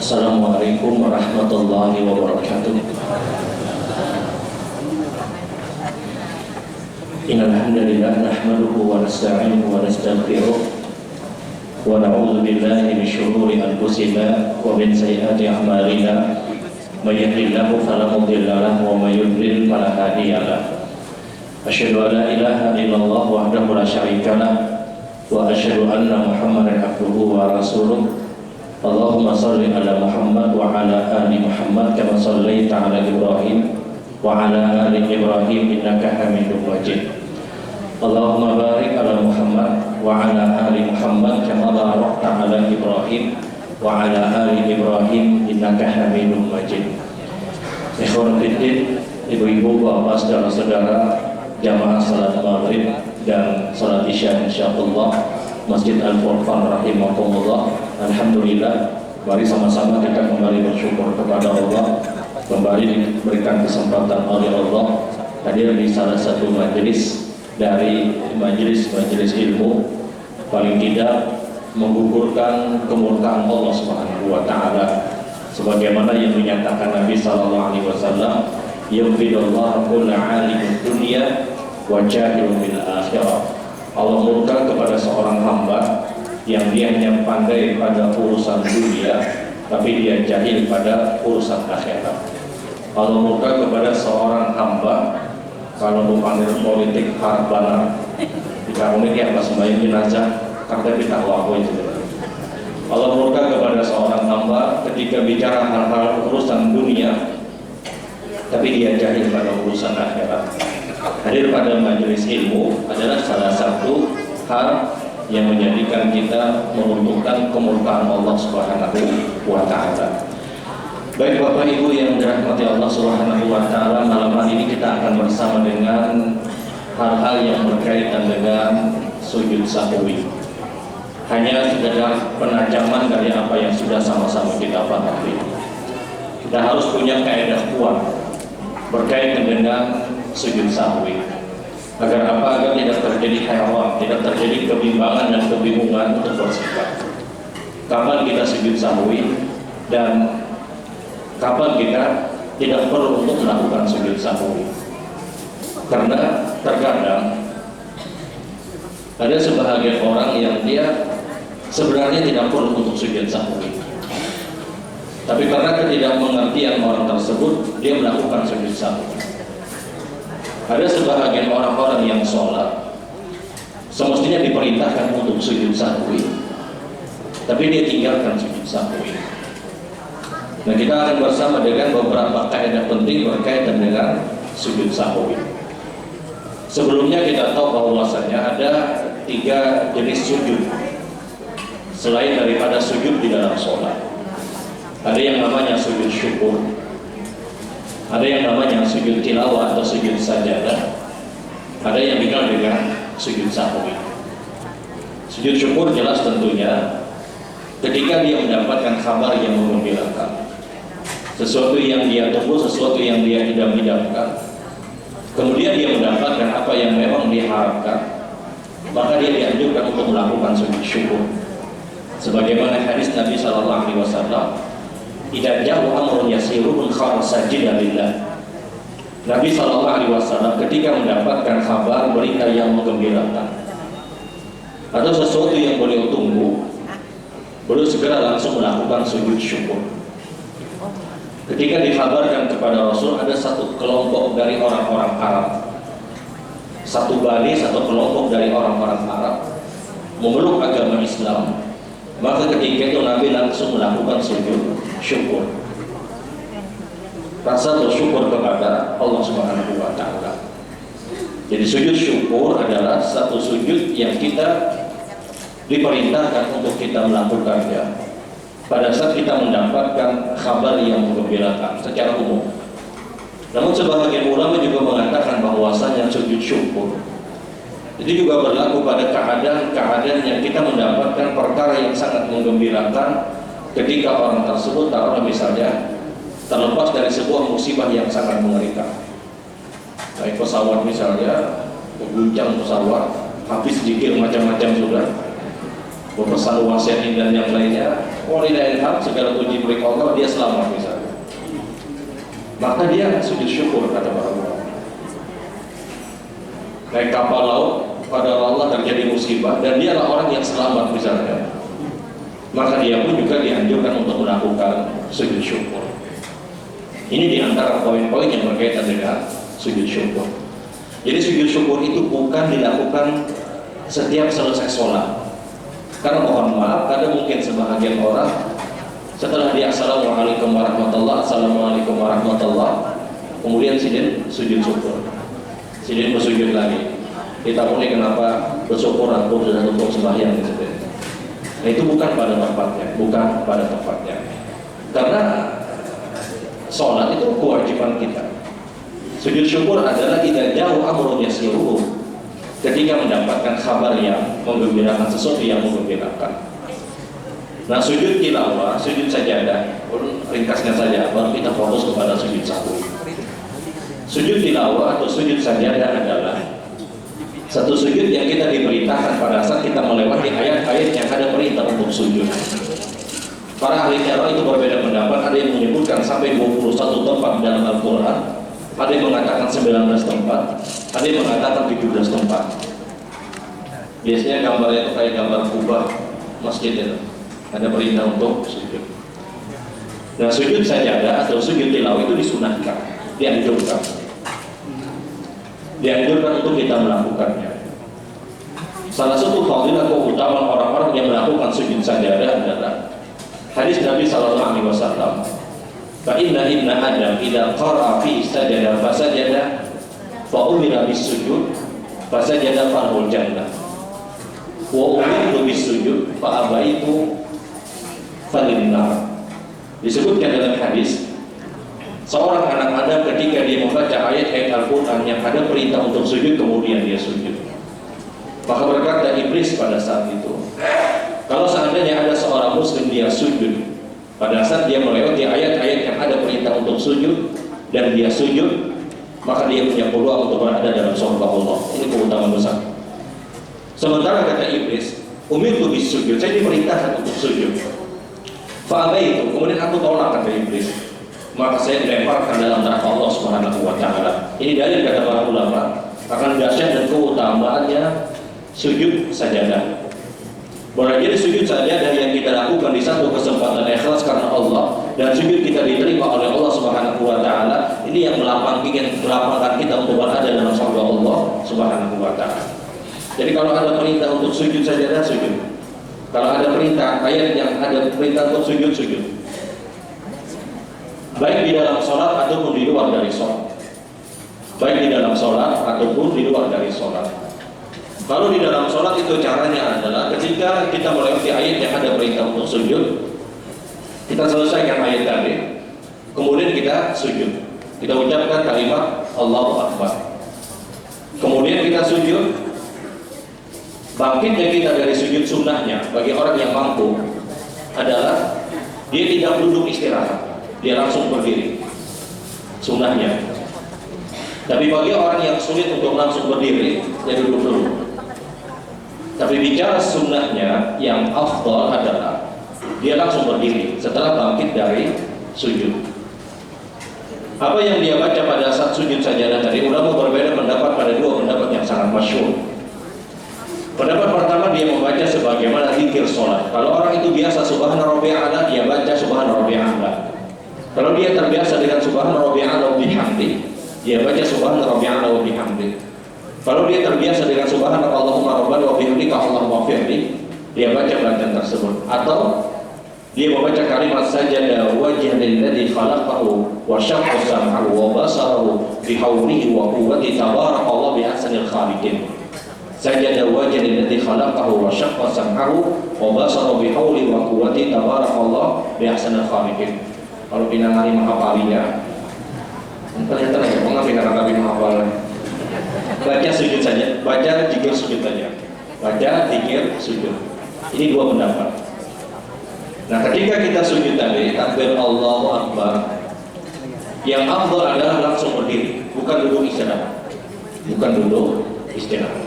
Assalamualaikum warahmatullahi wabarakatuh. Innal hamdalillah nahmaduhu wa nasta'inuhu wa nastaghfiruh wa na'udzu billahi min shururi anfusina wa min sayyiati a'malina. May yahdihillahu fala mudilla lahu wa may yudlil fala hadiya lahu. Asyhadu an la ilaha illallah wahdahu la syarika lahu wa asyhadu anna Muhammadan abduhu wa rasuluh. Allahumma salli ala Muhammad wa ala ali Muhammad kama sallaita ala Ibrahim wa ala ali Ibrahim innaka Hamidum Majid. Allahumma barik ala Muhammad wa ala ali Muhammad kama barakta ala Ibrahim wa ala ali Ibrahim innaka Hamidum Majid. Ikhwan fillah, ibu-ibu, bapak, saudara-saudara, jamaah salat maghrib dan salat isya insyaallah Masjid Al-Furqan rahimakumullah. Alhamdulillah, mari sama-sama kita kembali bersyukur kepada Allah, kembali diberikan kesempatan oleh Allah hadir di salah satu majelis dari majelis ilmu, paling tidak menggugurkan kemurkaan Allah Subhanahu wa taala sebagaimana yang dinyatakan Nabi sallallahu alaihi wasallam, yufidullahu kulla alimid dunya wa jahilun bil akhirah. Allah murka kepada seorang hamba yang dia hanya pandai pada urusan dunia tapi dia jahil pada urusan akhirat. Allah murka kepada seorang hamba kalau bukan politik harbanan di kampung ini apa sembahyang jenazah karena kita tahu itu. Allah murka kepada seorang hamba ketika bicara hal-hal urusan dunia tapi dia jahil pada urusan akhirat. Hadir pada majelis ilmu adalah salah satu hal yang menjadikan kita meruntuhkan kemurkaan Allah Subhanahu wa taala. Baik Bapak Ibu yang dirahmati Allah Subhanahu wa taala, malam hari ini kita akan bersama dengan hal-hal yang berkaitan dengan sujud sahwi. Hanya sekedar penajaman dari apa yang sudah sama-sama kita pahami. Kita harus punya kaidah kuat berkaitan dengan sujud sahwi. Agar apa? Agar tidak terjadi khayal, tidak terjadi kebimbangan dan kebingungan untuk bersikap. Kapan kita sujud sahwi dan kapan kita tidak perlu untuk melakukan sujud sahwi. Karena terkadang ada sebahagian orang yang dia sebenarnya tidak perlu untuk sujud sahwi, tapi karena ketidakmengertian orang tersebut dia melakukan sujud sahwi. Ada sebahagian orang-orang yang sholat semestinya diperintahkan untuk sujud sahwi, tapi dia tinggalkan sujud sahwi. Nah, kita akan bersama dengan beberapa kaidah penting berkaitan dengan sujud sahwi. Sebelumnya kita tahu bahwasanya ada 3 jenis sujud selain daripada sujud di dalam sholat. Ada yang namanya sujud syukur, ada yang namanya sujud tilawah atau sujud sajadah, ada yang dikenal dengan sujud sahwi. Sujud syukur jelas tentunya ketika dia mendapatkan kabar yang menggembirakan, sesuatu yang dia tunggu, sesuatu yang dia idam-idamkan, kemudian dia mendapatkan apa yang memang diharapkan, maka dia dianjurkan untuk melakukan sujud syukur. Sebagaimana hadis Nabi sallallahu alaihi wasallam, "Idza ja'u amrun yasirun khara sajida lillah." Nabi sallallahu alaihi wasallam ketika mendapatkan kabar berita yang menggembirakan atau sesuatu yang beliau tunggu, beliau segera langsung melakukan sujud syukur. Ketika dikabarkan kepada Rasul ada satu kelompok dari orang-orang Arab, satu bani, satu kelompok dari orang-orang Arab memeluk agama Islam, maka ketika itu Nabi langsung melakukan sujud syukur, rasa bersyukur kepada Allah Subhanahu wa taala. Jadi sujud syukur adalah satu sujud yang kita diperintahkan untuk kita melakukannya pada saat kita mendapatkan kabar yang menggembirakan secara umum. Namun sebagian ulama juga mengatakan bahwasanya sujud syukur itu juga berlaku pada keadaan-keadaan yang kita mendapatkan perkara yang sangat menggembirakan ketika orang tersebut taruhlah misalnya terlepas dari sebuah musibah yang sangat mengerikan. Naik pesawat misalnya, mengguncang pesawat, habis zikir macam-macam sudah. pesan wasiat dan yang lainnya, walillahil hamd, segala puji milik Allah, dia selamat misalnya, maka dia sujud syukur kata para ulama. Naik kapal laut, pada Allah terjadi musibah dan dia adalah orang yang selamat misalnya, maka dia pun juga dianjurkan untuk melakukan sujud syukur. Ini diantara poin-poin yang berkaitan dengan sujud syukur. Jadi sujud syukur itu bukan dilakukan setiap selesai sholat, karena mohon maaf, ada mungkin sebahagian orang setelah dia assalamualaikum warahmatullah, assalamualaikum warahmatullah, kemudian sidin sujud syukur, sidin bersujud lagi. Kita mulai kenapa bersyukur aku sudah tutup sembahyang gitu. Nah, itu bukan pada tempatnya, bukan pada tempatnya. Karena sholat itu kewajiban kita. Sujud syukur adalah tidak jauh amrun yasiruhu, ketika mendapatkan kabar yang menggembirakan, sesuatu yang menggembirakan. Nah, sujud tilawah, sujud sajadah, ringkasnya saja, baru kita fokus kepada sujud sahwi. Sujud tilawah atau sujud sajadah adalah satu sujud yang kita diperintahkan pada saat kita melewati ayat-ayat yang ada perintah untuk sujud. Para ahli qiraah itu berbeda pendapat, ada yang menyebutkan sampai 21 tempat dalam Al-Quran, ada yang mengatakan 19 tempat, ada yang mengatakan 17 tempat. Biasanya gambarnya itu kayak gambar kubah masjid itu, ada perintah untuk sujud. Nah, sujud sajadah atau sujud tilawah itu disunahkan, dianjurkan untuk kita melakukannya. Salah satu fadilah keutamaan orang-orang yang melakukan sujud sajadah adalah hadis Nabi sallallahu alaihi wasallam, fa inna ibna adam idza qara'a fi sajada fasajada fa umira bis sujud fasajada fahul jannah wa umirtu bis sujud fa abaitu falinnar. Disebutkan dalam hadis, seorang anak Adam ketika dia membaca ayat-ayat Al-Quran yang ada perintah untuk sujud, kemudian dia sujud, maka berkata iblis pada saat itu, kalau seandainya ada seorang muslim dia sujud pada saat dia melewati ayat-ayat yang ada perintah untuk sujud dan dia sujud, maka dia punya peluang untuk berada dalam surga Allah. Ini keutamaan besar. Sementara kata iblis, umirtu bis sujud, saya diperintahkan untuk sujud, fa'abaitu, kemudian aku tolak, kata iblis, maka saya dilemparkan dalam neraka Allah Subhanahu wa taala. Ini dalil kata para ulama akan dahsyat dan keutamaannya sujud sajadah. Boleh jadi sujud sajadah yang kita lakukan di satu kesempatan ikhlas karena Allah, dan sujud kita diterima oleh Allah Subhanahu wa taala, ini yang melapangkan kita untuk berada dalam surga Allah Subhanahu wa taala. Jadi kalau ada perintah untuk sujud sajadah, sujud. Kalau ada perintah ayat yang ada perintah untuk sujud, sujud. Baik di dalam sholat ataupun di luar dari sholat. Baik di dalam sholat ataupun di luar dari sholat. Kalau di dalam sholat itu caranya adalah ketika kita melewati ayat yang ada perintah untuk sujud, kita selesaikan ayat tadi, kemudian kita sujud. Kita ucapkan kalimat Allahu Akbar. Kemudian kita sujud. Bangkitnya kita dari sujud sunnahnya bagi orang yang mampu adalah dia tidak duduk istirahat, dia langsung berdiri, sunnahnya. Tapi bagi orang yang sulit untuk langsung berdiri, dia duduk dulu. Tapi bicara sunnahnya yang afdal adalah dia langsung berdiri setelah bangkit dari sujud. Apa yang dia baca pada saat sujud sajadah tadi, ulama berbeda pendapat pada dua pendapat yang sangat masyhur. Pendapat pertama, dia membaca sebagaimana zikir sholat. Kalau orang itu biasa subhana rabbiyal a'la, dia baca subhana rabbiyal a'la. Kalau dia terbiasa dengan subhana rabbiyal a'la wa bihamdi, dia baca subhana rabbiyal a'la wa bihamdi. Kalau dia terbiasa dengan subhana Allahumma rabbana wa bihamdika Allahumma firli, dia baca bacaan tersebut. Atau dia membaca kalimat sajada wajha lilladzi khalaqahu wa syaqqa sam'ahu wa basarahu bi hawlihi wa quwwati tabarakallahu bi ahsanil khaliqin. Sajada wajha lilladzi khalaqahu wa syaqqa sam'ahu wa basarahu bi hawlihi wa quwwati tabarakallahu bi ahsanil khaliqin. Kalau pinangari menghafalinya, ternyata ya, mengapa pinangari menghafalnya? Baca sujud saja, baca zikir sujud saja, baca zikir sujud. Ini dua pendapat. Nah, ketika kita sujud tadi, takbir Allahu Akbar, yang afdal adalah langsung berdiri, bukan duduk istirahat, bukan duduk istirahat.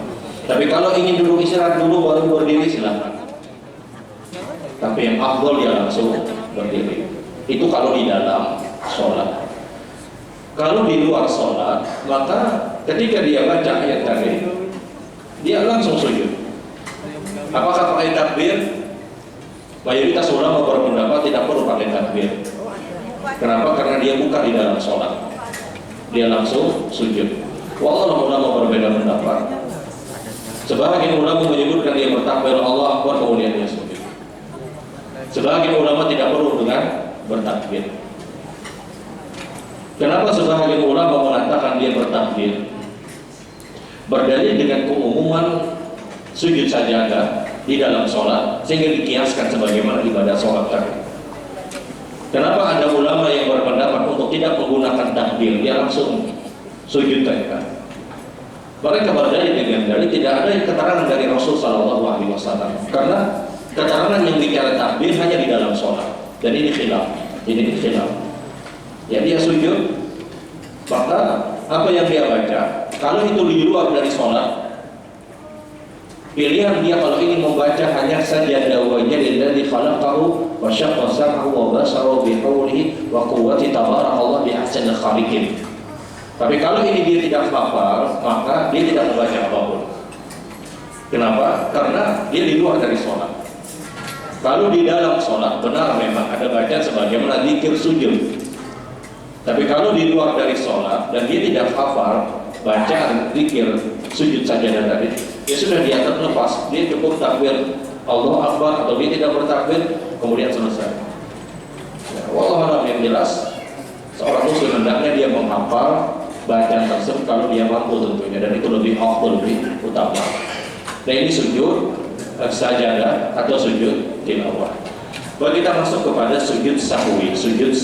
Tapi kalau ingin duduk istirahat dulu baru berdiri, silakan. Tapi yang afdal dia langsung berdiri. Itu kalau di dalam sholat. Kalau di luar sholat, maka ketika dia baca ayat tadi, dia langsung sujud. Apakah pakai takbir? Mayoritas ulama berpendapat tidak perlu pakai takbir. Kenapa? Karena dia bukan di dalam sholat, dia langsung sujud. Wallahu ulama berbeda pendapat. Sebagian ulama menyebutkan dia bertakbir Allah Akbar kemudian dia sujud. Sebagian ulama tidak perlu dengan bertakbir. Kenapa sebagian ulama mengatakan dia bertakbir? Berdalil dengan keumuman sujud sajadah di dalam sholat, sehingga dikiaskan sebagaimana ibadah sholat tadi. Kenapa ada ulama yang berpendapat untuk tidak menggunakan takbir, dia langsung sujud saja? Mereka berdalil dengan dalil tidak ada keterangan dari Rasul Shallallahu Alaihi Wasallam, karena keterangan yang bicara takbir hanya di dalam sholat, dan ini khilaf. Ya, dia sujud, maka apa yang dia baca, kalau itu di luar dari sholat, pilihan dia kalau ingin membaca hanya sajada wajhilladzi khalaqahu wa syaqqa sam'ahu wa basarahu bi hawlihi wa quwwati tabarakallah bi ahsanil khaliqin. Tapi kalau ini dia tidak hafal, maka dia tidak membaca apapun. Kenapa? Karena dia di luar dari sholat. Kalau di dalam sholat benar memang ada baca sebagaimana zikir sujud. Tapi kalau di luar dari sholat dan dia tidak hafal bacaan zikir sujud saja dan tadi, ya sudah dia terlepas, dia cukup takbir Allah Akbar atau dia tidak bertakbir kemudian selesai. Ya, wallahu a'lam, yang jelas seorang muslim hendaknya dia menghafal bacaan tersebut kalau dia mampu tentunya, dan itu lebih afdal, lebih utama. Nah, ini sujud sajadah atau sujud tilawah. Baik, kita masuk kepada sujud sahwi. Sujud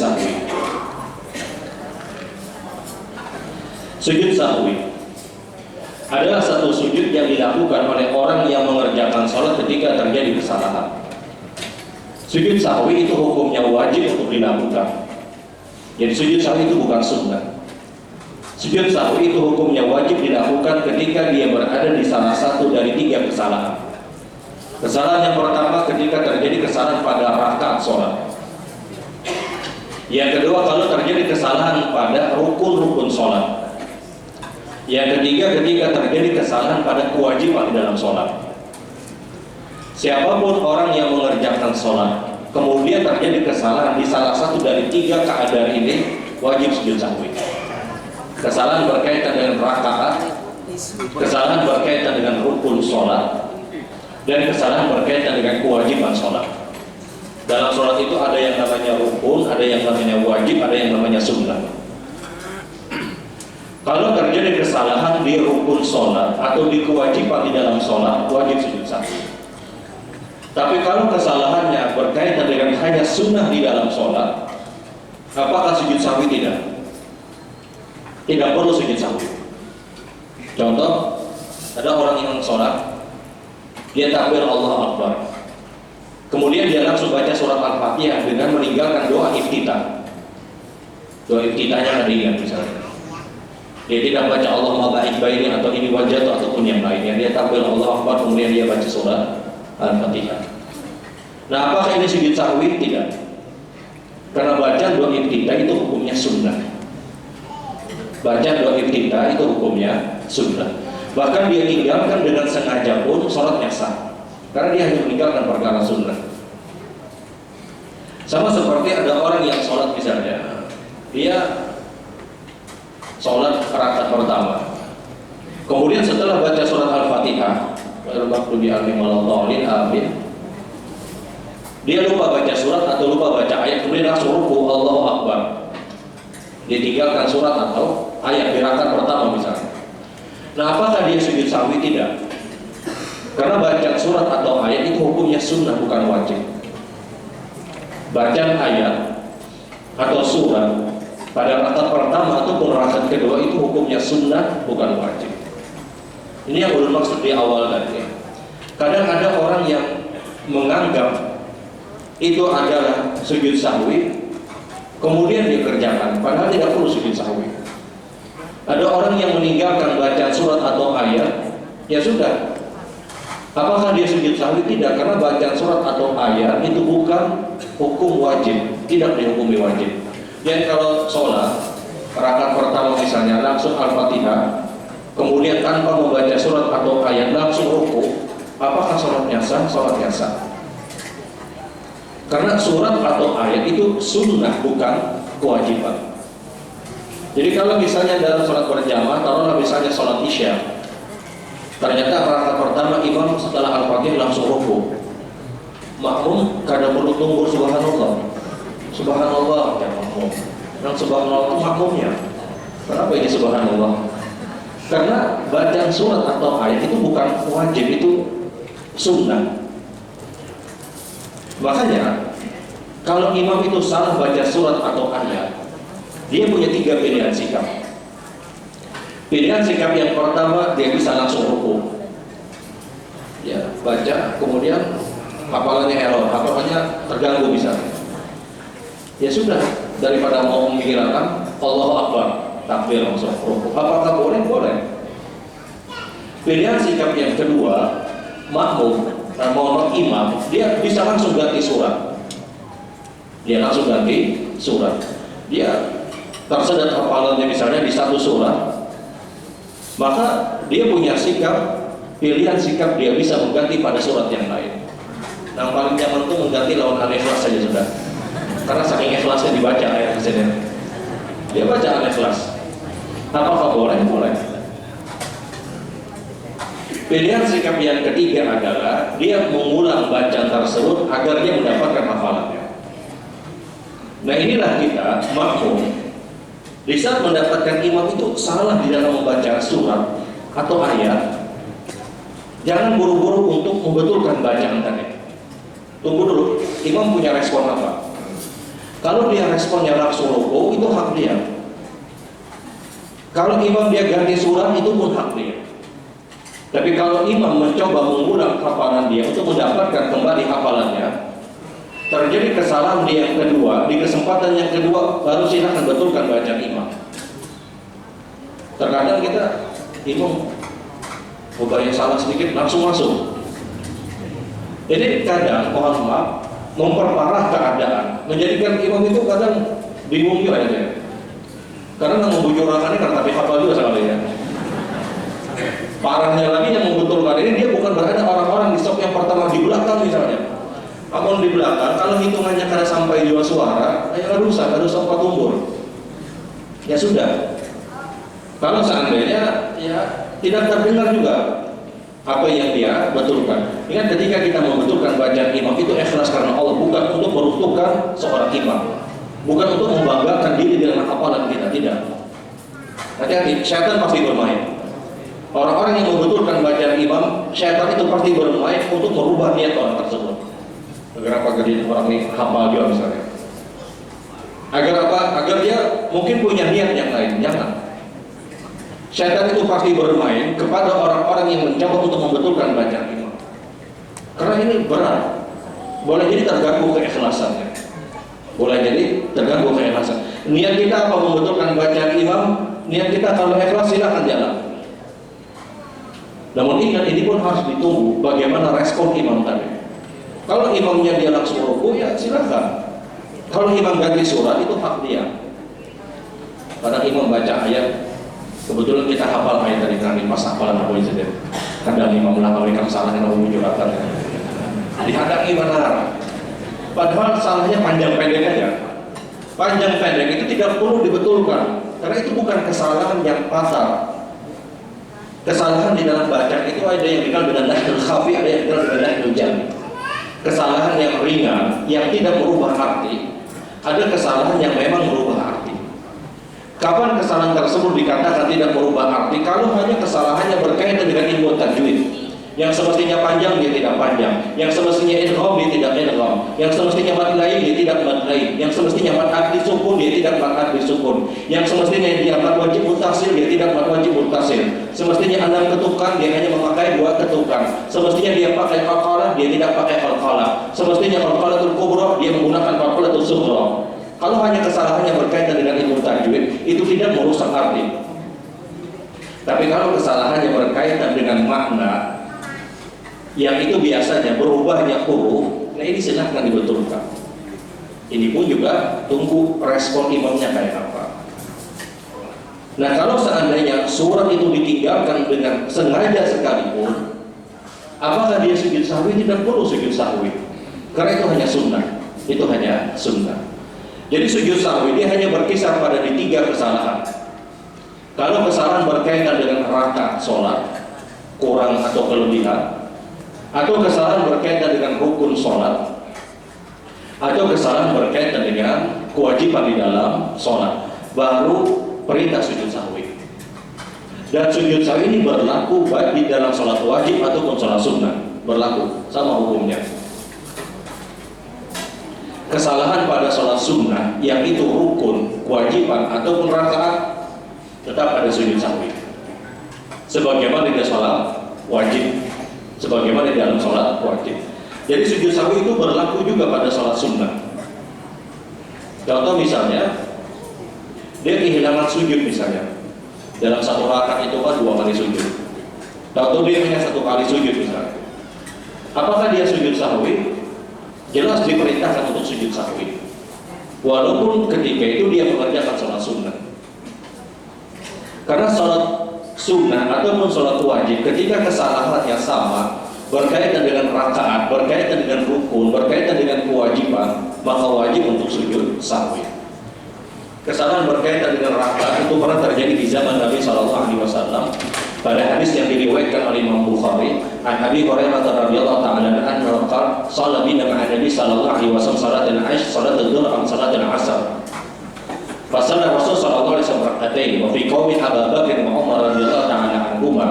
sahwi adalah satu sujud yang dilakukan oleh orang yang mengerjakan sholat ketika terjadi kesalahan. Sujud sahwi itu hukumnya wajib untuk dilakukan. Jadi sujud sahwi itu bukan sunnah. Sujud sahwi itu hukumnya wajib dilakukan ketika dia berada di salah satu dari 3 kesalahan. Kesalahan yang pertama ketika terjadi kesalahan pada rakaat sholat. Yang kedua kalau terjadi kesalahan pada rukun-rukun sholat. Yang ketiga ketika terjadi kesalahan pada kewajiban di dalam sholat. Siapapun orang yang mengerjakan sholat kemudian terjadi kesalahan di salah satu dari 3 keadaan ini, wajib sujud sahwi. Kesalahan berkaitan dengan rakaat, kesalahan berkaitan dengan rukun sholat, dan kesalahan berkaitan dengan kewajiban sholat. Dalam sholat itu ada yang namanya rukun, ada yang namanya wajib, ada yang namanya sunnah. Kalau terjadi kesalahan di rukun sholat atau di kewajiban di dalam sholat, wajib sujud sahwi. Tapi kalau kesalahannya berkaitan dengan hanya sunnah di dalam sholat, apakah sujud sahwi? Tidak perlu sujud sahwi. Contoh, ada orang yang sholat, dia takbir Allah Akbar, kemudian dia langsung baca surat Al-Fatihah dengan meninggalkan doa iftitah. Doa iftitahnya ada ingat misalnya. Dia tidak baca Allahumma ba'id baini atau ini wajah ataupun yang lainnya. Dia takbir Allah Akbar kemudian dia baca surat Al-Fatihah. Nah, apakah ini sujud sahwi? Tidak. Karena bacaan doa iftitah itu hukumnya sunnah. Bacaan doa iftitah itu hukumnya sunnah. Bahkan dia tinggalkan dengan sengaja pun sholatnya sah, karena dia hanya meninggalkan perkara sunnah. Sama seperti ada orang yang sholat misalnya, dia sholat rakaat pertama, kemudian setelah baca surat Al-Fatihah, amin, dia lupa baca surat atau lupa baca ayat, kemudian langsung ruku Allahu Akbar. Dia tinggalkan surat atau ayat di rakaat pertama misalnya. Nah, apakah dia sujud sahwi? Tidak. Karena bacaan surat atau ayat itu hukumnya sunnah, bukan wajib. Bacaan ayat atau surat pada rakaat pertama ataupun rakaat kedua itu hukumnya sunnah, bukan wajib. Ini yang belum maksud di awal tadi. Kadang ada orang yang menganggap itu adalah sujud sahwi, kemudian dikerjakan, padahal tidak perlu sujud sahwi. Ada orang yang meninggalkan bacaan surat atau ayat, ya sudah, Apakah dia sujud sahwi? Tidak, karena bacaan surat atau ayat itu bukan hukum wajib, tidak dihukumi wajib. Jadi kalau sholat rakaat pertama misalnya langsung Al-Fatihah, kemudian tanpa membaca surat atau ayat langsung ruku, apakah sholatnya sah? Sholatnya sah. Karena surat atau ayat itu sunnah, bukan kewajiban. Jadi kalau misalnya dalam sholat berjamaah, taruhlah misalnya sholat isya, ternyata rakaat pertama imam setelah Al-Fatihah langsung ruku, makmum kadang perlu tunggu subhanallah, subhanallah ya makmum, dan subhanallah itu makmumnya. Kenapa ini subhanallah? Karena bacaan surat atau ayat itu bukan wajib, itu sunnah. Makanya kalau imam itu salah baca surat atau ayat, dia punya 3 pilihan sikap. Pilihan sikap yang pertama, dia bisa langsung ruku, ya baca, kemudian hafalannya error, hafalannya terganggu misalnya, ya sudah, daripada mau memikirkan Allahu Akbar, takbir langsung ruku. Apakah boleh? Boleh. Pilihan sikap yang kedua, makmum, mohon imam, dia bisa langsung ganti surat, dia langsung ganti surat, dia tersedat hafalannya misalnya di satu surat, maka dia punya sikap, pilihan sikap, dia bisa mengganti pada surat yang lain. Yang paling nyaman itu mengganti lawan Al-Ikhlas saja sudah, karena saking ikhlasnya dibaca ayat tersebut, dia baca Al-Ikhlas. Apakah boleh? Boleh. Pilihan sikap yang ketiga adalah dia mengulang bacaan tersebut agar dia mendapatkan hafalannya. Nah inilah kita makmum, di saat mendapatkan imam itu salah di dalam membaca surat atau ayat, jangan buru-buru untuk membetulkan bacaan tadi. Tunggu dulu, imam punya respon apa? Kalau dia responnya langsung ruku, itu hak dia. Kalau imam dia ganti surat, itu pun hak dia. Tapi kalau imam mencoba mengulang hafalan dia untuk mendapatkan kembali hafalannya, terjadi kesalahan di yang kedua, di kesempatan yang kedua baru silakan betulkan bacaan imam. Terkadang kita imam yang salah sedikit langsung masuk. Jadi kadang mohon maaf memperparah keadaan, menjadikan imam itu kadang bingung juga ya. Karena yang membujurakannya kan tapi hafal juga sama dia. Parahnya lagi yang membetulkan ini, dia bukan berada orang-orang di sop yang pertama di belakang misalnya. Apun di belakang, kalau hitungannya karena sampai 2 suara, ya nggak usah 4 umbur. Ya sudah. Kalau seandainya ya tidak terdengar juga apa yang dia betulkan. Ingat, ketika kita membetulkan bacaan imam itu ikhlas karena Allah, bukan untuk meruntuhkan seorang imam, bukan untuk membanggakan diri dengan hafalan kita, tidak. Hati-hati, syaitan pasti bermain. Orang-orang yang membetulkan bacaan imam, syaitan itu pasti bermain untuk merubah niat orang tersebut. Agar apa? Agar orang ini hafal juga misalnya. Agar apa? Agar dia mungkin punya niat yang lain. Jangan. Syaitan itu pasti bermain kepada orang-orang yang mencoba untuk membetulkan bacaan imam. Karena ini berat. Boleh jadi terganggu keikhlasannya. Boleh jadi terganggu keikhlasan. Niat kita apa? Membetulkan bacaan imam. Niat kita kalau ikhlas silakan jalan. Namun ingat, ini pun harus ditunggu bagaimana respon imam tadi. Kalau imamnya dia langsung ruku, ya silakan. Kalau imam ganti surat, itu hak dia. Karena imam baca ayat, kebetulan kita hafal ayat dari Nabi, pas hafalan Abu Izidin. Kadang imam melakukan kesalahan yang menyuratkan. Dihadapi benar. Padahal salahnya panjang pendek aja. Panjang pendek itu tidak perlu dibetulkan, karena itu bukan kesalahan yang fatal. Kesalahan di dalam bacaan itu ada yang dikenal dengan lahnul khafi, ada yang dikenal dengan lahnul jami. Kesalahan yang ringan, yang tidak merubah arti, ada kesalahan yang memang merubah arti. Kapan kesalahan tersebut dikatakan tidak merubah arti? Kalau hanya kesalahannya berkaitan dengan ilmu tajwid, yang semestinya panjang dia tidak panjang, yang semestinya idgham dia tidak idgham, yang semestinya mad lain dia tidak mad lain, yang semestinya mad adli sukun dia tidak mad adli sukun, yang semestinya dia mad wajib muttasil dia tidak mad wajib muttasil, semestinya 6 ketukan dia hanya memakai 2 ketukan, semestinya dia pakai qalqalah dia tidak pakai qalqalah, semestinya qalqalatul kubra dia menggunakan qalqalatul sughra. Kalau hanya kesalahannya berkaitan dengan ilmu tajwid, itu tidak merusak arti. Tapi kalau kesalahannya berkaitan dengan makna yang itu biasanya berubahnya huruf, nah ini silahkan dibetulkan. Ini pun juga tunggu respon imamnya kayak apa. Nah kalau seandainya surat itu ditinggalkan dengan sengaja sekalipun, apakah dia sujud sahwi? Tidak perlu sujud sahwi, karena itu hanya sunnah. Itu hanya sunnah. Jadi sujud sahwi dia hanya berkisar pada di 3 kesalahan. Kalau kesalahan berkaitan dengan rakaat sholat kurang atau kelebihan, atau kesalahan berkaitan dengan rukun sholat, atau kesalahan berkaitan dengan kewajiban di dalam sholat, baru perintah sujud sahwi. Dan sujud sahwi ini berlaku baik di dalam sholat wajib ataupun sholat sunnah, berlaku sama hukumnya. Kesalahan pada sholat sunnah yang itu rukun, kewajiban ataupun rakaat, tetap ada sujud sahwi. Sebagaimana di sholat wajib, sebagaimana di dalam sholat wajib. Jadi sujud sahwi itu berlaku juga pada sholat sunnah. Contoh misalnya, dia kehilangan sujud misalnya. Dalam satu rakaat itu kan 2 kali sujud. Contoh dia hanya 1 kali sujud misalnya. Apakah dia sujud sahwi? Jelas diperintahkan untuk sujud sahwi. Walaupun ketika itu dia mengerjakan sholat sunnah. Karena sholat sunnah ataupun sholat wajib, ketika kesalahan yang sama berkaitan dengan rakaat, berkaitan dengan rukun, berkaitan dengan kewajiban, maka wajib untuk sujud sahwi. Kesalahan berkaitan dengan rakaat itu pernah terjadi di zaman Nabi SAW. Pada hadis yang diriwayatkan oleh Imam Bukhari, an Abi Hurairah radhiyallahu ta'ala anhu qala shalla bina ma'a Nabi sallallahu alaihi wasallam salatul 'ashr salatul dhuhr am salatul 'asr. Fa shalla Rasul sallallahu alaihi wasallam rak'atain wa fi qaumi Abu Bakar wa Umar radhiyallahu ta'ala anhuma.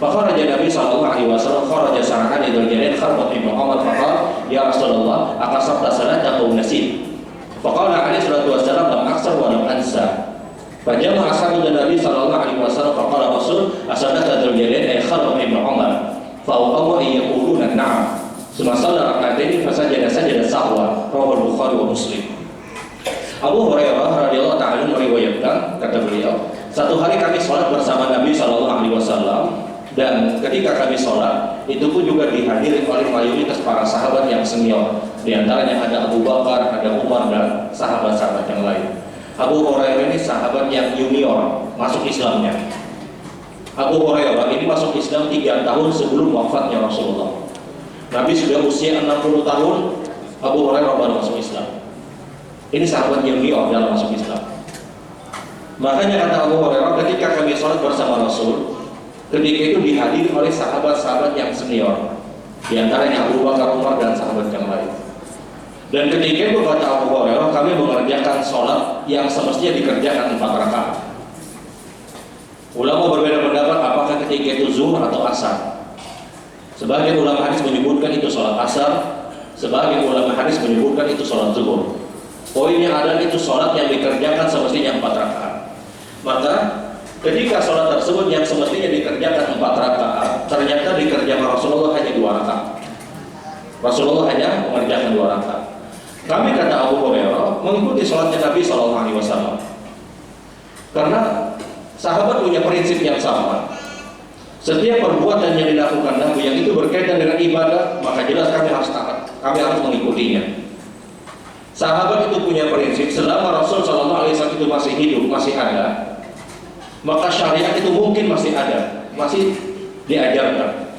Fa kharaja Nabi sallallahu alaihi wasallam kharaja sa'an idul jalil kharbat ibn Umar fa qala ya Rasulullah aqasarta salata aw nasit. Fa qala alaihi salatu wassalam lam aksar wa lam ansa. Fajama ashabu Nabi sallallahu alaihi wasallam faqala Rasul asadaka dzul jalalain ay kharab ibn Umar fa awqa yaquluna na'am summa shalla rak'atayn fasajada sajada sahwa rawahu Bukhari wa Muslim. Abu Hurairah radhiyallahu ta'ala meriwayatkan, kata beliau, satu hari kami sholat bersama Nabi sallallahu alaihi wasallam, dan ketika kami sholat itu pun juga dihadiri oleh mayoritas para sahabat yang senior. Di antaranya ada Abu Bakar, ada Umar, dan sahabat-sahabat yang lain. Abu Hurairah ini sahabat yang junior masuk Islamnya. Abu Hurairah ini masuk Islam 3 tahun sebelum wafatnya Rasulullah. Nabi sudah usia 60 tahun, Abu Hurairah baru masuk Islam. Ini sahabat junior dalam masuk Islam. Makanya kata Abu Hurairah, ketika kami sholat bersama Rasul, ketika itu dihadiri oleh sahabat-sahabat yang senior, di antaranya Abu Bakar, Umar, dan sahabat yang lain. Dan ketika itu kata Abu Hurairah, kami mengerjakan sholat yang semestinya dikerjakan 4 rakaat. Ulama berbeda pendapat apakah ketika itu zuhur atau asar. Sebagian ulama hadis menyebutkan itu sholat asar, sebagian ulama hadis menyebutkan itu sholat zuhur. Poinnya adalah itu sholat yang dikerjakan semestinya 4 rakaat. Maka ketika sholat tersebut yang semestinya dikerjakan 4 rakaat, ternyata dikerjakan Rasulullah hanya 2 rakaat. Rasulullah hanya mengerjakan 2 rakaat. Kami, kata Abu Hurairah, mengikuti sholatnya Nabi SAW. Karena sahabat punya prinsip yang sama. Setiap perbuatan yang dilakukan Nabi yang itu berkaitan dengan ibadah, maka jelas kami harus taat, kami harus mengikutinya. Sahabat itu punya prinsip, selama Rasul SAW itu masih hidup, masih ada, maka syariat itu mungkin masih ada, masih diajarkan.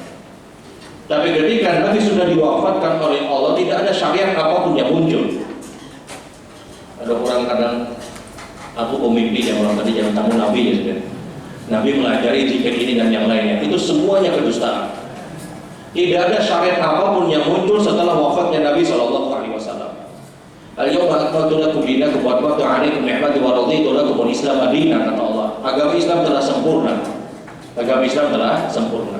Tapi ketika Nabi sudah diwafatkan oleh Allah, tidak ada syariat apapun yang muncul. Ada orang kadang, aku pemimpi yang orang tadi jangan tamu Nabi ya sudah. Nabi melajari zikir ini dan yang lainnya, itu semuanya kedustaan. Tidak ada syariat apapun yang muncul setelah wafatnya Nabi SAW. Al-yawma akmaltu lakum dinakum wa atmamtu 'alaikum ni'mati wa raditu lakum al-Islam dinan, kata Allah. Agama Islam telah sempurna. Agama Islam telah sempurna.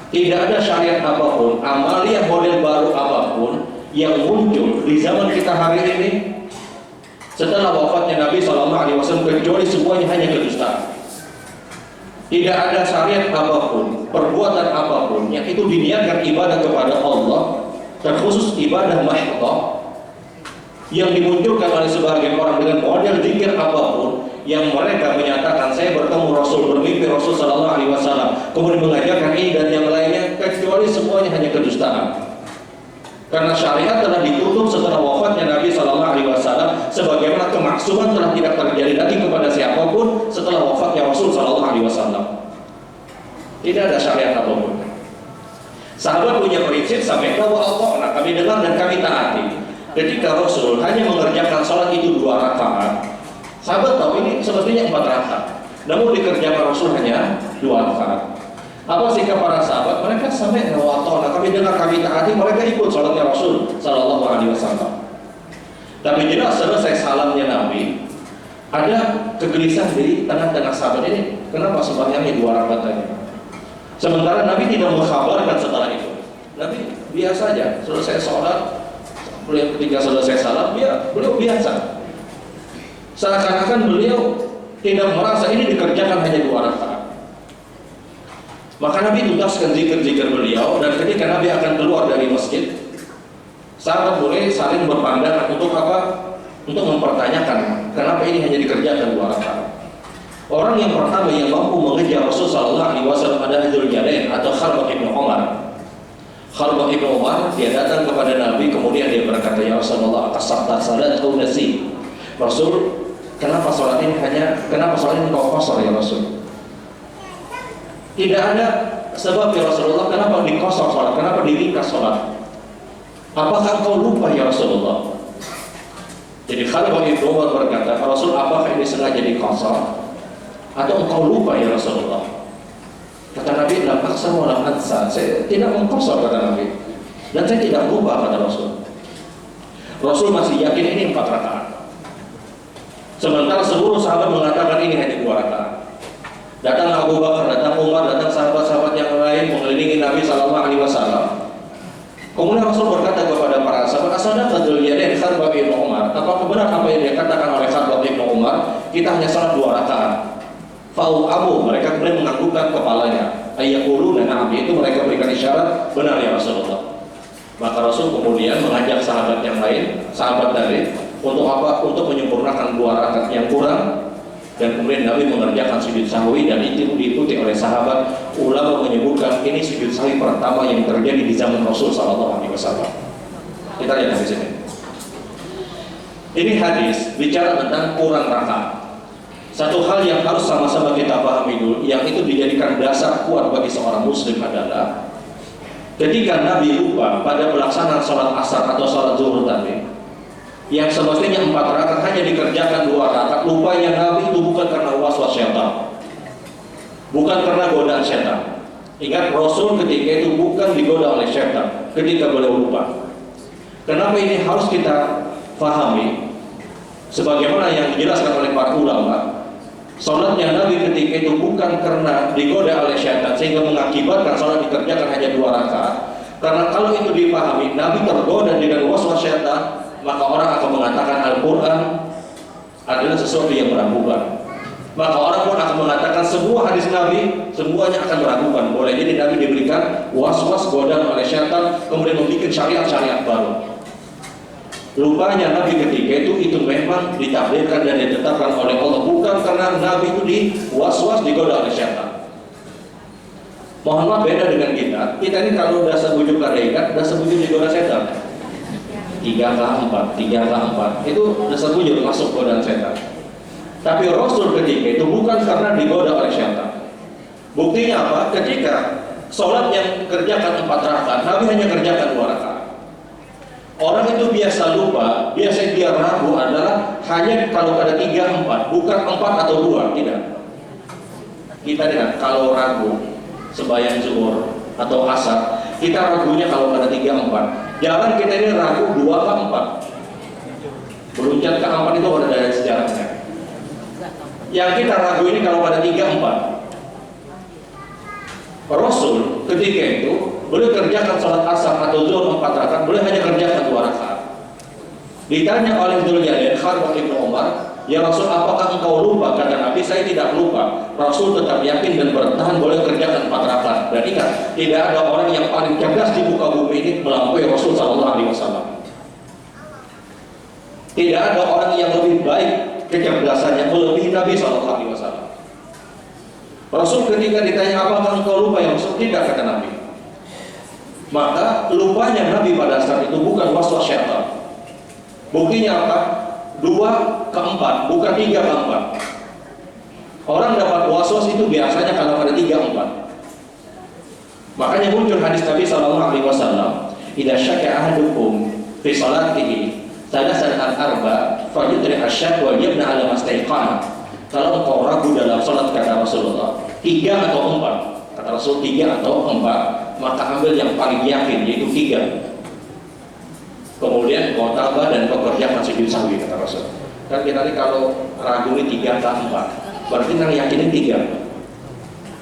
Tidak ada syariat apapun, amalia model baru apapun yang muncul di zaman kita hari ini setelah wafatnya Nabi SAW, kecuali semuanya hanya kedustaan. Tidak ada syariat apapun, perbuatan apapun yang itu diniatkan ibadah kepada Allah, terkhusus ibadah mahdhah, yang dimunculkan oleh sebagian orang dengan model zikir apapun, yang mereka menyatakan saya bertemu Rasul, bermimpi Rasul SAW, kemudian mengajarkan ini dan yang lainnya, kecuali kecuali semuanya hanya kedustaan. Karena syariat telah ditutup setelah wafatnya Nabi Shallallahu Alaihi Wasallam, sebagaimana kemaksuman telah tidak terjadi lagi kepada siapapun setelah wafatnya Rasul Shallallahu Alaihi Wasallam. Tidak ada syariat apapun. Sahabat punya prinsip sami'na wa ata'na, kami dengar dan kami taati. Ketika Rasul hanya mengerjakan sholat itu 2 rakaat, sahabat tahu ini semestinya 4 rakaat, namun dikerjakan Rasul hanya 2 rakaat. Apa sikap para sahabat? Mereka sami'na wa ata'na, kami dengar kami taati, mereka ikut sholatnya Rasul Sallallahu Alaihi Wasallam. Tapi jelas selesai salamnya Nabi, ada kegelisahan di tengah-tengah sahabat ini. Kenapa sembahyangnya 2 rakaat tadi? Sementara Nabi tidak mengkhabarkan setelah itu. Nabi biasa saja, selesai sholat, ketika selesai salam, beliau biasa. Seakan-akan beliau tidak merasa ini dikerjakan hanya 2 rakaat. Maka Nabi tuntaskan zikir-zikir beliau, dan ketika Nabi akan keluar dari masjid, sahabat boleh saling berpandangan untuk apa? Untuk mempertanyakan kenapa ini hanya dikerjakan 2 rakaat. Orang yang pertama yang mampu mengejar Rasul Sallallahu Alaihi Wasallam adalah Dzulqa'dah atau Khalid bin Umar. Khalid bin Umar, dia datang kepada Nabi, kemudian dia berkata, ya Rasulullah, qasarta salat atau nasi? Rasul, kenapa sholat ini kau qasar ya Rasul? Tidak ada sebab ya Rasulullah, kenapa dikosor sholat, kenapa diringkas sholat? Apakah kau lupa ya Rasulullah? Jadi Khalid bin Umar berkata, Rasul, apakah ini sengaja dikosor atau engkau lupa ya Rasulullah? Kata Nabi, lam aksa wa lam ansa, saya tidak mengkosor, kata Nabi, dan saya tidak lupa, kata Rasul. Rasul masih yakin ini 4 rakaat, sementara seluruh sahabat mengatakan ini hanya 2 rakaat. Datang Abu Bakar, datang Umar, datang sahabat-sahabat yang lain mengelilingi Nabi Sallallahu Alaihi Wasallam. Kemudian Rasul berkata kepada para sahabat, "Asadaqah Dzulqa'dah Khalid bin Umar? Apakah benar apa yang dikatakan oleh Khalid bin Umar? Kita hanya salat 2 rakaat." Fa'u Abu, mereka kemudian menganggukkan kepalanya. Ayyaquluna na'am, itu mereka berikan isyarat, benar ya Rasulullah. Maka Rasul kemudian mengajak sahabat yang lain, sahabat tadi, untuk apa? Untuk menyempurnakan 2 rakaat yang kurang. Dan kemudian Nabi mengerjakan sujud sahwi, dan itu diikuti oleh sahabat. Ulama menyebutkan ini sujud sahwi pertama yang terjadi di zaman Rasul Sallallahu Alaihi Wasallam. Kita lihat di sini. Ini hadis bicara tentang kurang rakaat. Satu hal yang harus sama-sama kita pahami dulu, yang itu dijadikan dasar kuat bagi seorang muslim adalah ketika Nabi lupa pada pelaksanaan sholat asar atau sholat zuhur tadi, yang semestinya 4 rakaat hanya dikerjakan 2 rakaat. Lupanya Nabi itu bukan karena waswas syaitan, bukan karena godaan syaitan. Ingat, Rasul ketika itu bukan digoda oleh syaitan ketika beliau lupa. Kenapa ini harus kita pahami? Sebagaimana yang dijelaskan oleh para ulama, sholatnya Nabi ketika itu bukan karena digoda oleh syaitan sehingga mengakibatkan sholat dikerjakan hanya 2 rakaat. Karena kalau itu dipahami, Nabi tergoda dengan waswas syaitan, maka orang akan mengatakan Al-Quran adalah sesuatu yang meragukan. Maka orang pun akan mengatakan semua hadis Nabi semuanya akan meragukan. Boleh jadi Nabi diberikan was-was godaan oleh syaitan, kemudian membuat syariat-syariat baru. Lupanya Nabi ketika itu memang ditakdirkan dan ditetapkan oleh Allah, bukan karena Nabi itu was-was digoda oleh syaitan. Mohon maaf, beda dengan kita. Kita ini kalau udah sebujur kadaikat, udah sebujur digoda syaitan. 3 ke 4 itu udah sebujur masuk godaan syaitan. Tapi Rasul ketika itu bukan karena digoda oleh syaitan. Buktinya apa? Ketika sholat yang kerjakan 4 rakaat, Nabi hanya kerjakan 2 rakaat. Orang itu biasa lupa, biasa dia ragu adalah hanya kalau ada 3, 4, bukan 4 atau 2, tidak. Kita lihat kalau ragu sembahyang zuhur atau asar, kita ragunya kalau ada 3, 4. Jangan kita ini ragu 2 ke 4. Beruncat ke 4 itu ada sejarahnya. Yang kita ragu ini kalau ada 3, 4. Rasul ketika itu boleh kerjakan sholat asar atau zuhur 4 rakaat, boleh hanya kerjakan 2 rakaat. Ditanya oleh Dzulqa'dah Khalid bin Umar, ya Rasul, apakah engkau lupa? Kata Nabi, saya tidak lupa. Rasul tetap yakin dan bertahan boleh kerjakan 4 rakaat. Dan ingat, tidak ada orang yang paling cerdas di muka bumi ini melampaui Rasul Sallallahu Alaihi Wasallam. Tidak ada orang yang lebih baik kecerdasannya melebihi Nabi Sallallahu Alaihi Wasallam. Rasul ketika ditanya apakah engkau lupa ya Rasul, tidak, kata Nabi. Maka lupanya Nabi pada saat itu bukan waswas syaitan. Buktinya apa? 2/4, bukan 3/4. Orang dapat waswas itu biasanya kalau ada 3/4. Makanya muncul hadis Nabi SAW, "Idza syakka ahadukum fi salatihi thalathatan al-arba falyudri asyak wa yabna ala mastaiqana." Kalau engkau ragu dalam salat, kata Rasulullah, 3 atau 4. Kata Rasul 3 atau 4, maka ambil yang paling yakin, yaitu 3. Kemudian kau tambah dan kau kerjakan sujud sahwi, kata Rasul. Kan kita ini kalau ragu ini 3 atau 4, berarti yang yakinin 3,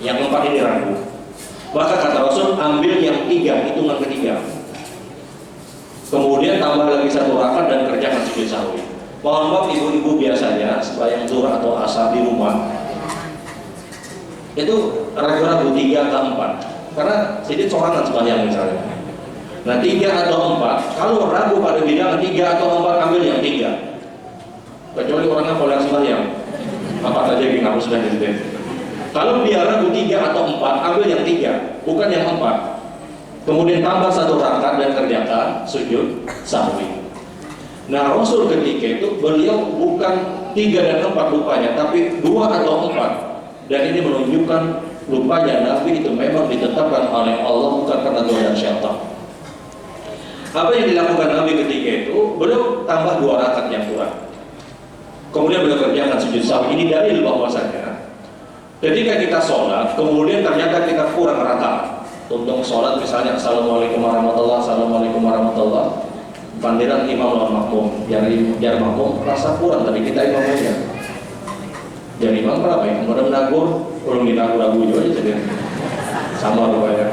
yang 4 ini ragu. Maka kata Rasul, ambil yang 3, hitungan ketiga. Kemudian tambah lagi 1 rakaat dan kerjakan sujud sahwi. Mohon maaf ibu-ibu, biasanya sembahyang zuhur atau asar di rumah itu ragu-ragu 3 atau 4, karena sedikit sorangan sembahyang misalnya. Nah 3 atau 4, kalau ragu pada bidang 3 atau 4, ambil yang 3. Kecuali orangnya pola sembahyang, apa saja yang harus sudah gitu. Kalau dia ragu 3 atau 4, ambil yang 3, bukan yang 4. Kemudian tambah 1 rakaat dan kerjakan sujud sahwi. Nah Rasul ketika itu beliau bukan 3 dan 4 lupanya, tapi 2 atau 4. Dan ini menunjukkan lupanya Nabi itu memang ditetapkan oleh Allah, bukan karena godaan syaitan. Apa yang dilakukan Nabi ketika itu? Beliau tambah 2 rakaat yang kurang. Kemudian beliau kerjakan sujud sahwi. Ini dalil bahwasanya ketika kita sholat, kemudian ternyata kita kurang rakaat. Untuk sholat misalnya Assalamualaikum warahmatullahi wabarakatuh, Assalamualaikum warahmatullahi wabarakatuh. Pandiran imam lawan makmum, biar makmum rasa kurang tadi kita imam aja. Jadi imam berapa ya? Kemudian menagur, belum dinagur-nagur juga aja sama rupanya.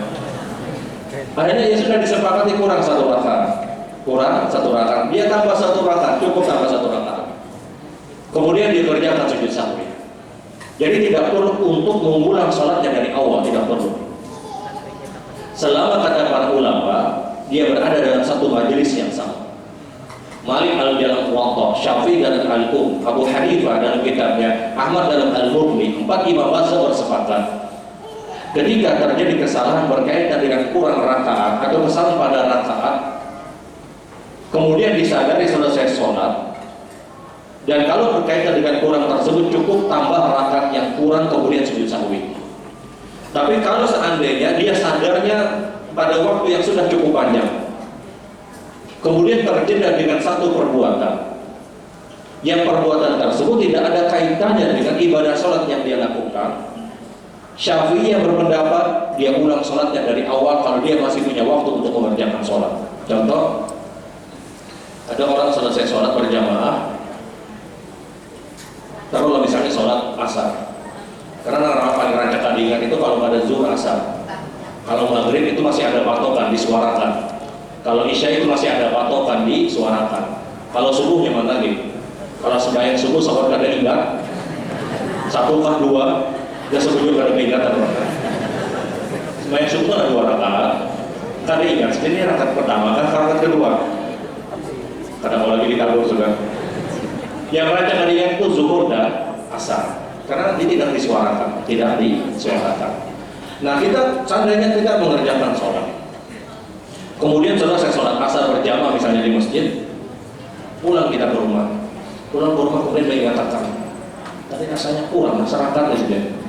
Akhirnya ya sudah disepakati kurang 1 rakaat. Kurang 1 rakaat. Dia tambah 1 rakaat, cukup tambah 1 rakaat. Kemudian dia kerjakan sujud sahwi. Jadi tidak perlu untuk mengulang sholatnya dari awal, tidak perlu. Selama kata para ulama, dia berada dalam satu majelis yang sama. Malik dalam Muwatta, Syafi'i dalam Al-Um, Abu Hanifah dalam kitabnya, Ahmad dalam Al-Mughni, 4 imam mazhab bersepakat. Ketika terjadi kesalahan berkaitan dengan kurang rakaat atau kesalahan pada rakaat, kemudian disadari selesai sholat, dan kalau berkaitan dengan kurang tersebut cukup tambah rakaat yang kurang kemudian sujud sahwi. Tapi kalau seandainya dia sadarnya pada waktu yang sudah cukup panjang, kemudian terjadi dengan satu perbuatan, yang perbuatan tersebut tidak ada kaitannya dengan ibadah sholat yang dia lakukan, Syafi'i yang berpendapat dia ulang sholatnya dari awal kalau dia masih punya waktu untuk mengerjakan sholat. Contoh, ada orang selesai sholat berjamaah, taruhlah misalnya sholat asar, karena paling rancak tandingan itu kalau pada zuhur asar, kalau maghrib itu masih ada patokan disuarakan, kalau isya itu masih ada patokan disuarakan, kalau subuhnya mana lagi? Kalau sembahyang subuh sholat kada ingat 1 kah 2, dia sebujur kada peringatan. Sembahyang subuh ada 2 rakaat, kada ingat ini rakaat pertama kan rakaat kedua, kadang mau lagi ditabur sudah. Yang rancak tandingan itu zuhur dan asar, karena nanti tidak disuarakan. Nah kita seandainya kita mengerjakan sholat, kemudian selesai sholat asar berjamaah misalnya di masjid, pulang kita ke rumah, kemudian mengatakan tadi rasanya kurang masyarakat presiden.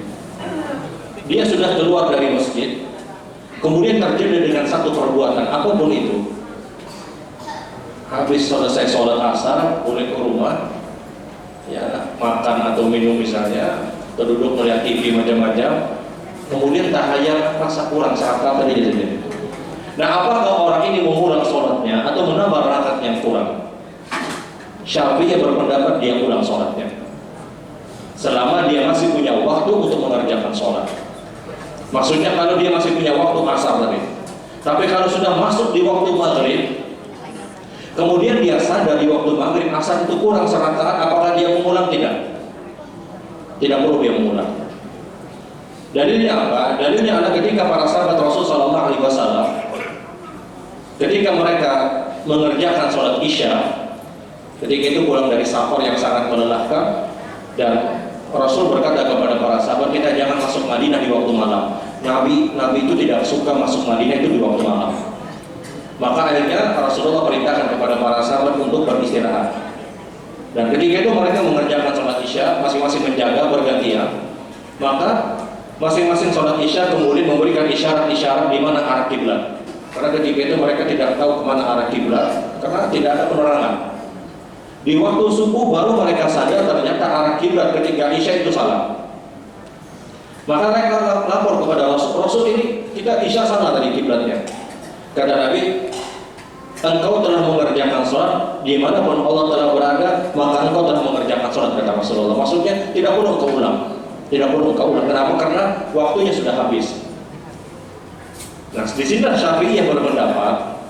Dia sudah keluar dari masjid, kemudian terjadi dengan satu perbuatan apapun itu, habis selesai sholat asar pulang ke rumah, ya makan atau minum misalnya, duduk melihat TV macam-macam, kemudian tahayal rasa kurang saat tadi jadi. Nah apakah orang ini mengulang sholatnya atau menambah rakaat yang kurang? Syafi'i berpendapat dia ulang sholatnya selama dia masih punya waktu untuk mengerjakan sholat. Maksudnya kalau dia masih punya waktu asar tadi, tapi kalau sudah masuk di waktu maghrib, kemudian dia sadar di waktu maghrib asar itu kurang serakaat, apakah dia mengulang? Tidak perlu dia mengulang. Dalilnya apa? Dalilnya adalah ketika para sahabat Rasul Sallallahu Alaihi Wasallam, ketika mereka mengerjakan sholat isya, ketika itu pulang dari safar yang sangat melelahkan, dan Rasul berkata kepada para sahabat, kita jangan masuk Madinah di waktu malam. Nabi itu tidak suka masuk Madinah itu di waktu malam. Maka akhirnya Rasulullah perintahkan kepada para sahabat untuk beristirahat. Dan ketika itu mereka mengerjakan sholat isya, masing-masing menjaga bergantian. Maka masing-masing sholat isya kemudian memberikan isyarat-isyarat di mana arah kiblat. Karena ketika itu mereka tidak tahu kemana arah kiblat karena tidak ada penerangan. Di waktu subuh baru mereka sadar ternyata arah kiblat ketika isya itu salah. Maka mereka lapor kepada Rasul ini kita isya salah tadi kiblatnya. Kata Nabi, engkau telah mengerjakan sholat dimanapun Allah telah berada, maka engkau telah mengerjakan sholat, kata Rasulullah. Maksudnya tidak perlu engkau ulang, tidak perlu engkau ulang. Kenapa? Karena waktunya sudah habis. Nah, di sini Syafi'iyah berpendapat.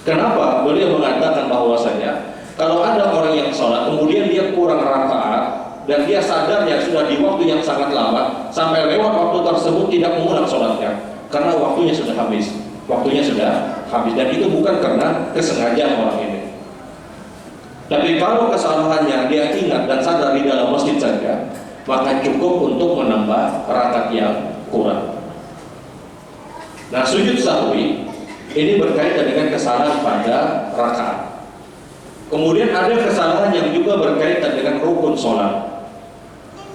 Kenapa? Beliau mengatakan bahwasanya kalau ada orang yang sholat kemudian dia kurang rakaat dan dia sadar ya sudah di waktu yang sangat lama sampai lewat waktu tersebut tidak mengulang sholatnya karena waktunya sudah habis. Waktunya sudah habis dan itu bukan karena kesengajaan orang ini. Tapi kalau kesalahannya dia ingat dan sadar di dalam masjid saja, maka cukup untuk menambah rakaat yang kurang. Nah, sujud sahwi ini berkaitan dengan kesalahan pada rakaat. Kemudian ada kesalahan yang juga berkaitan dengan rukun sholat.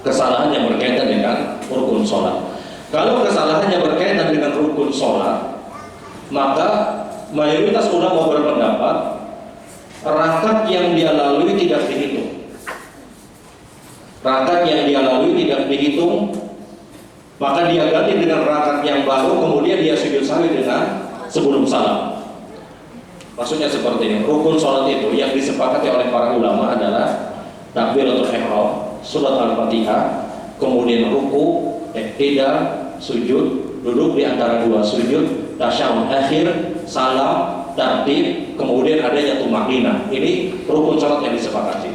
Kesalahan yang berkaitan dengan rukun sholat. Kalau kesalahannya berkaitan dengan rukun sholat, maka mayoritas ulama berpendapat rakaat yang dia lalui tidak dihitung. Rakaat yang dia lalui tidak dihitung, maka dia ganti dengan rakaat yang baru, kemudian dia sujud sahwi dengan sebelum salam. Maksudnya seperti ini, rukun sholat itu yang disepakati oleh para ulama adalah takbiratul ihram, surat al-fatihah, kemudian ruku, i'tidal, sujud, duduk di antara dua sujud, tasyahud akhir, salam, tartib, kemudian adanya tumakninah. Ini rukun sholat yang disepakati.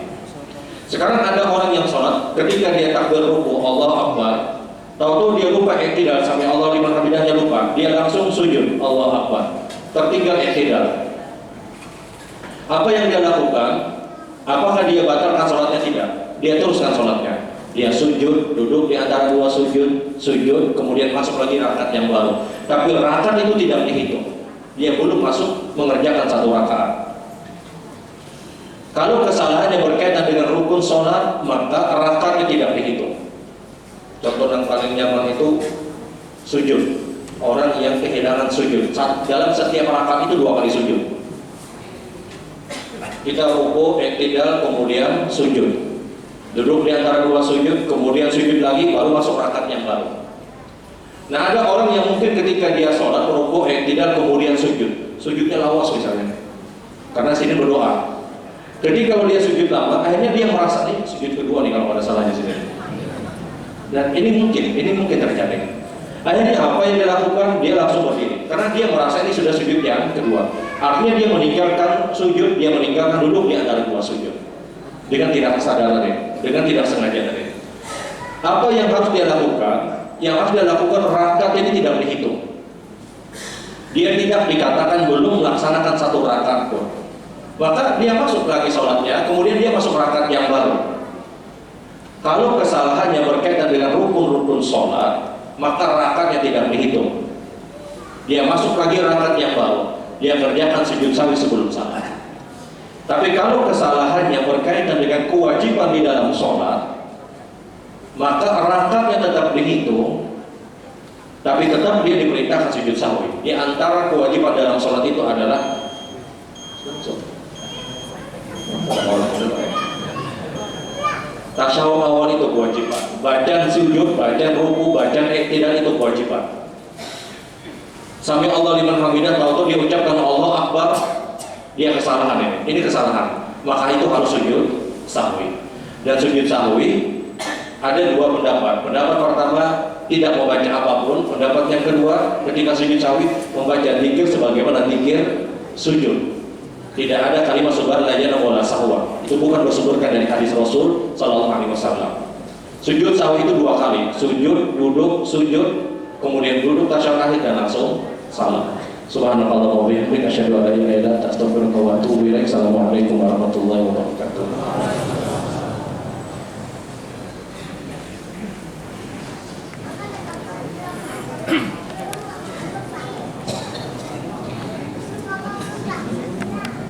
Sekarang ada orang yang sholat, ketika dia takbir ruku, Allah Akbar, tahu-tahu dia lupa i'tidal sampai Allah liman hamidahnya lupa, dia langsung sujud, Allah Akbar, tertinggal i'tidal. Apa yang dia lakukan? Apakah dia batalkan sholatnya? Tidak. Dia teruskan sholatnya. Dia sujud, duduk di antara dua sujud, kemudian masuk lagi rakaat yang baru. Tapi rakaat itu tidak dihitung. Dia belum masuk mengerjakan satu rakaat. Kalau kesalahannya berkaitan dengan rukun sholat, maka rakaatnya tidak dihitung. Contoh yang paling nyaman itu sujud. Orang yang kehilangan sujud, dalam setiap rakaat itu 2 kali sujud. Kita ruku, i'tidal, kemudian sujud. Duduk di antara dua sujud, kemudian sujud lagi, baru masuk rakaat yang baru. Nah, ada orang yang mungkin ketika dia sholat, ruku, i'tidal, kemudian sujud. Sujudnya lawas misalnya, karena sini berdoa. Jadi kalau dia sujud lama, akhirnya dia merasa nih sujud kedua nih kalau ada salahnya sini. Dan ini mungkin terjadi. Akhirnya apa yang dia lakukan? Dia langsung berdiri, karena dia merasa ini sudah sujud yang kedua. Artinya dia meninggalkan sujud, dia meninggalkan duduk di antara dua sujud dengan tidak kesadaran, dengan tidak sengaja tadi. Apa yang harus dia lakukan? Yang harus dia lakukan, rakaat ini tidak dihitung. Dia tidak dikatakan belum melaksanakan satu rakaat pun. Maka dia masuk lagi sholatnya, kemudian dia masuk rakaat yang baru. Kalau kesalahannya berkaitan dengan rukun-rukun sholat, maka rakaatnya tidak dihitung. Dia masuk lagi rakaat yang baru. Dia kerjakan sujud sahwi sebelum salam. Tapi kalau kesalahannya berkaitan dengan kewajiban di dalam sholat, maka rakaatnya tetap dihitung, tapi tetap dia diperintahkan sujud sahwi. Di antara kewajiban dalam sholat itu adalah tasyahud awal itu kewajiban, bacaan sujud, bacaan ruku, bacaan i'tidal itu kewajiban. Sampai Allah liman hamidah, tahu dia ucapkan Allah Akbar, dia kesalahan ini kesalahan, maka itu harus sujud sahwi. Dan sujud sahwi ada dua pendapat. Pendapat pertama tidak membaca apapun. Pendapat yang kedua, ketika sujud sahwi membaca zikir sebagaimana zikir sujud. Tidak ada kalimat subhanallah wala sahwa. Itu bukan bersumberkan dari hadis Rasul sallallahu alaihi wasallam. Sujud sahwi itu 2 kali. Sujud, duduk, sujud, kemudian duduk tasyahud akhir dan langsung salam. Subhanallah wa bihamdihi asyhadu an la ilaha illa anta astaghfiruka wa atubu ilaik. Assalamualaikum warahmatullahi wabarakatuh.